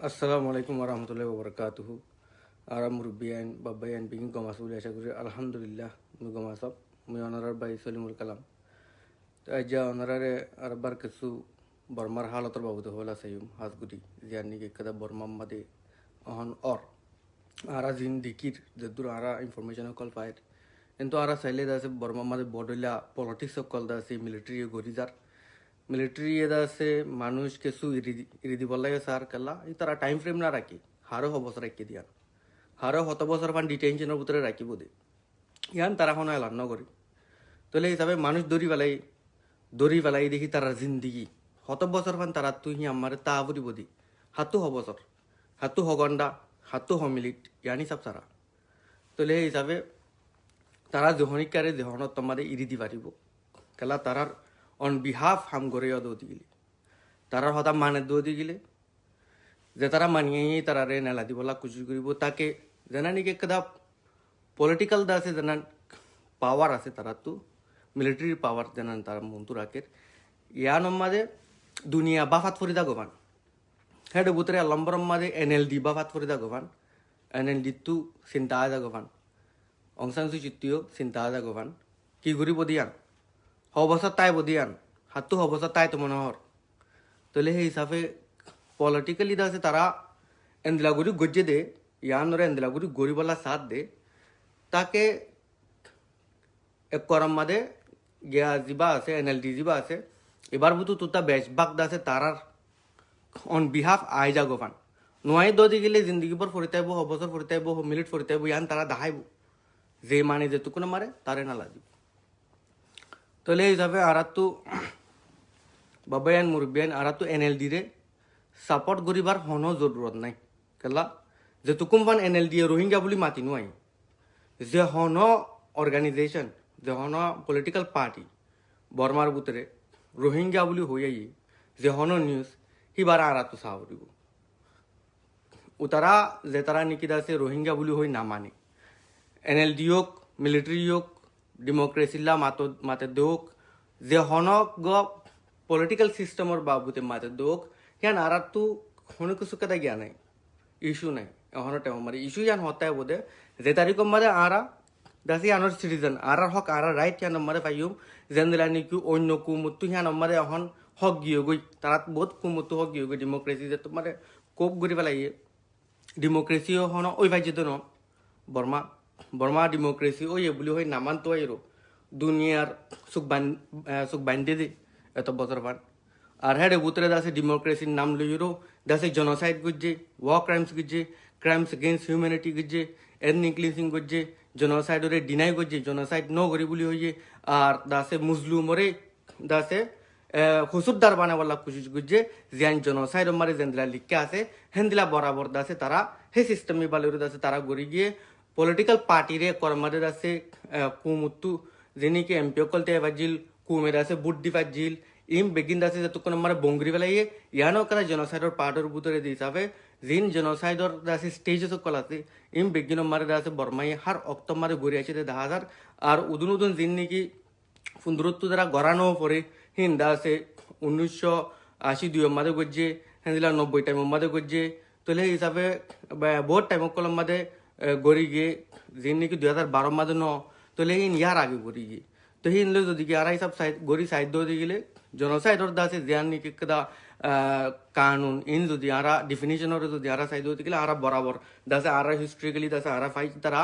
Assalamualaikum warahmatullahi wabarakatuh. Ara murbiyan babayan bikin gomasul ya syukur alhamdulillah mu gomasap mu onarar bay salimul kalam. To aja onarare arbar kesu bormar halator babuto hola sayum hasgudi zianni ke kada bormam made on or ara zindikir jedur ara information call fight ento ara saile da se bormam made bodola politics call da se military gorizar military এদা আছে মানুষ কিছু ইরি দিব লাগে sir কেলা তারা time frame না রাখি হারও বছর রাখি দিয়া হারও শত বছর ফান ডিটেনশনের ভিতরে রাখিব দে ইয়ান তারা কোনো এলান নকরি তাহলে হিসাবে মানুষ দড়ি পেলাই দেখি তারা জিন্দিগি শত বছর ফান তারা তুই আমার তা ফুরিব দি হাতু বছর হাতু ঘন্টা হাতু মিনিট ইয়ানি সব সারা তাহলে সেই হিসাবে তারা জহনিকারে জহনত তোমাদের ইরি দি পারিব কেলা তারার on behalf ham gore do digile tarar hota mane do digile je tara maniye tara re nala dibola kuchu koribo take janani ke kada political da ase janan power ase tara tu military power janan tara muntu raker yan made dunia bafat forida goban head butre lambaram made NLD bafat forida goban NLD tu sinta da goban ongsan su chittiyo sinta da goban ki guri bodiyan অবস্থা তাই বদিয়ান হাতু অবস্থা তাই তো মনোহর তাহলে সেই হিসাবে politically আছে তারা এন্দিলাগুড়ি গজ্জে দে ইয়ানরে এন্দিলাগুড়ি গরিবলা সাথ দে তাকে এক করম মাদে গিয়া যিবা আছে NLD যিবা আছে এবার বুতু তুতা বেশবাক দাসে তারার অন বিহাফ আই যা গোফান নোয়াই দদি গেলে জিন্দগি পর ফরিতাইব অবসর ফরিতাইব মিনিট ফরিতাইব ইয়ান তারা দাহাইব যে মানে যেটুকুনো মারে তারে না লাগিব তাহলে এই হিসাবে আর তো বাবায়ান মুরব্বিয়ান আর তো NLD রে সাপোর্ট করিবার হনো জরুরত নাই কেলা যে তুকুম ফান NLD রোহিঙ্গা বলি মাতি নয় যে হন অর্গানাইজেশন যে হন পলিটিক্যাল পার্টি বর্মার ভিতরে রোহিঙ্গা বলি হইয়াই যে হন নিউজ হিবার আর তো সাহরিব উতারা যে তারা নিকি দাসে রোহিঙ্গা বলি হই না মানে NLD হোক মিলিটারি হোক ডেমোক্রেসিলা মাতে দোক যে হনক গ পলিটিক্যাল সিস্টেমর বাবুতে মাতে দোক হ্যাঁ আর তো হন কিছু কথা গিয়া নাই ইস্যু নাই হন টাইম মারে ইস্যু ইয়ান হতায় বোধে যে তারিখ মারে আরা দাসি আনর সিটিজেন আর হক আর রাইট ইয়ান মারে পাইম যেন দিলানি কি অন্য কুমুত্তু ইয়ান মারে এখন হক গিয়ে গই তারা বহুত কুমুত্তু হক গিয়ে গই ডেমোক্রেসি যে তোমার কোপ করি পেলাই ডেমোক্রেসিও হন ওই ভাই যেত ন বর্মা ডেমোক্রেসি ওই বলি হই নামান তো এরো দুনিয়ার সুখ বান্ধে দে এত বছর পান আর হ্যাঁ উতরে দাসে ডেমোক্রেসির নাম লইরো দাসে জেনোসাইড গুজে ওয়ার ক্রাইমস গুজে ক্রাইমস এগেইনস্ট হিউম্যানিটি গুজে এথনিক ক্লিনজিং গুজে জেনোসাইড ওরে ডিনাই গুজে জেনোসাইড ন করি বলি হইয়ে আর দাসে মুসলিমরে দাসে হুসুরদার বানাওয়ালা কোশিশ গুজে জিয়ান জেনোসাইড মারে জেন্দিলা লিখে আছে হেন্দিলা বরাবর দাসে তারা হে সিস্টেমে বালির দাসে তারা গড়ি গিয়ে পলিটিক্যাল পার্টিরে কর্মাদের আছে কুমুত্তু যিনি কি এমপি কলতে বাজিল কুমের আছে বুট দি বাজিল ইম বেগিন আছে যতক্ষণ আমার বঙ্গরি বেলাইয়ে ইয়ানো কারা জেনোসাইডর পার্টর বুতরে দি হিসাবে জিন জেনোসাইডর আছে স্টেজে কল আছে ইম বেগিন মারে আছে বর্মাই হার অক্ত মারে ঘুরে আছে 10,000 আর উদুন জিন নাকি ফুন্দরত্ব দ্বারা গড়ানো পরে হিন্দা আছে 1982 মাদে গজ্জে হিন্দিলা 90 টাইম মাদে গজ্জে তাহলে হিসাবে বহুত টাইম কলম মাদে গড়ি গিয়ে যিনি নাকি 2012 মাদে ন তাহলে ইন ইয়ার আগে গড়ি গিয়ে তো হিন লো যদি আর সব গড়ি সাইড দিয়ে গেলে জনসাইডর দাসে জিয়ান নাকি কদা কানুন ইন যদি আরা ডিফিনিশনর যদি আরা সাইড দিয়ে গেলে আরা বরাবর দাসে আরা হিস্ট্রিক্যালি দাসে আরা ফাইট তারা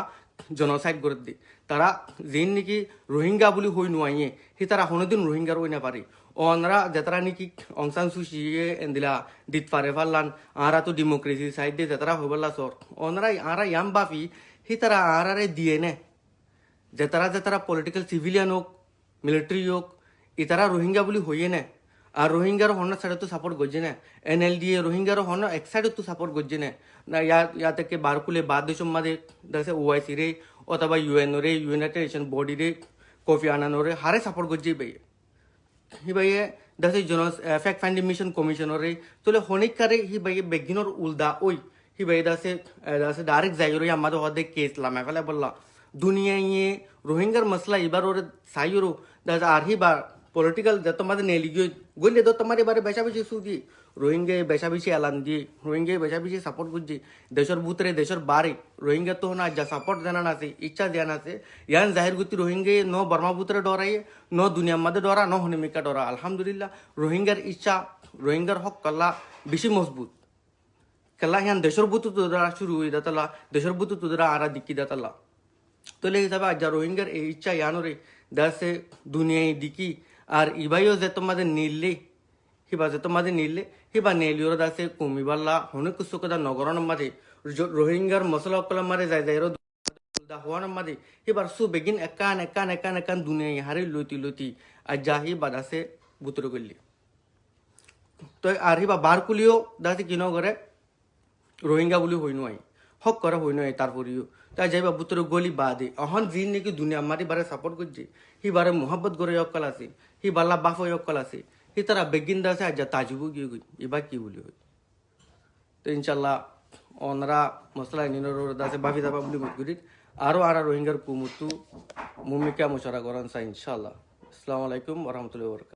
জনসাইড করে দি তারা যিন নাকি রোহিঙ্গা বলি হই নুয়াইয়ে হি তারা কোনোদিন রোহিঙ্গার হই না পারে অনরা যেতারা নাকি অংসান সুচিয়ে এন্দিলা দিত পারে ফাল্লান আরা তো ডেমোক্রেসি সাইড দিয়ে যেতারা হইবলা সর অনরা আরা ইয়াম বাফি হি তারা আরারে দিয়ে নে যেতারা পলিটিক্যাল সিভিলিয়ান হোক মিলিটারি হোক ইতারা রোহিঙ্গা বলি হইয়ে নে আর রোহিঙ্গার হন সাইডে তো সাপোর্ট করছে না NLD রোহিঙ্গার হন এক সাইডে তো সাপোর্ট করছে না ইয়া থেকে বারকুলে বাদ দেশ মাদে দাসে OIC রে অথবা UN রে ইউনাইটেড নেশন বডি রে কোফি আনান রে হারে সাপোর্ট করছে ভাই হি ভাই দাসে ফ্যাক্ট ফাইন্ডিং মিশন কমিশনার রে তোলে হনিকারে হি ভাই বেগিনর উলদা ওই হি ভাই দাসে ডাইরেক্ট যাইরে আমাদের হদে কেস লামা ফেলে বললা দুনিয়ায় রোহিঙ্গার মসলা এবার ওরে সাইরো দাসে আর হি বা পলিটিক্যাল যত মাদে নেলি গইলে তো তোমারে বারে বেশা বেশি সুদি রোহিঙ্গা বেশা বেশি এলান দিয়ে রোহিঙ্গা বেশা বেশি সাপোর্ট করছি দেশের ভিতরে দেশের বাড়ি রোহিঙ্গা তো না যা সাপোর্ট জানান আছে ইচ্ছা জ্ঞান আছে ইয়ান জাহির করতে রোহিঙ্গা ন বর্মা ভিতরে ডরাই ন দুনিয়ার মধ্যে ডরা ন হনিমিকা ডরা আলহামদুলিল্লাহ রোহিঙ্গার ইচ্ছা রোহিঙ্গার হক কল্লা বেশি মজবুত কেলা ইয়ান দেশের বুতু তোদরা শুরু হয়ে দাতালা দেশের বুতু তোদরা আরা দিকি দাতালা তোলে হিসাবে আজ রোহিঙ্গার এই ইচ্ছা ইয়ানোরে দাসে দুনিয়ায় দিকি আর ইবাইও যে তোমাদের নিলে হিবা যে তোমাদের নিলে হিবা নেলিওর দাসে কমিবাল্লা অনেক কিছু কথা নগরণ মাঝে রোহিঙ্গার মশলা কলম মারে যায় যায় হওয়ার মাঝে হিবার সু বেগিন একান একান একান একান দুনিয়ায় হারে লইতি লইতি আর যা হি বাদাসে বুতরে করলি তো আর হিবা বার কুলিও দাসে কিনো করে রোহিঙ্গা বলি হই নয় হক করা হই নয় তারপরেও তাই যাইবা বুতরে গলি বাদে অহন জিন নাকি দুনিয়া মারি বারে সাপোর্ট করছে হি বারে মোহাব্বত করে অক্কাল আছে হি বাল্লা বাফ অক্কাল আছে হি তারা বেগিন দাসে আজ তাজিবু গিয়ে গই এবার কি বলি হই তো ইনশাল্লাহ ওনারা মশলা নিনোর দাসে বাফি দাবা বলি মজগুরিত আরো আরা রোহিঙ্গার কুমুতু মুমিকা মুশারা করান সা ইনশাল্লাহ আসসালামু আলাইকুম ওয়া রাহমাতুল্লাহি ওয়া বারাকাতুহু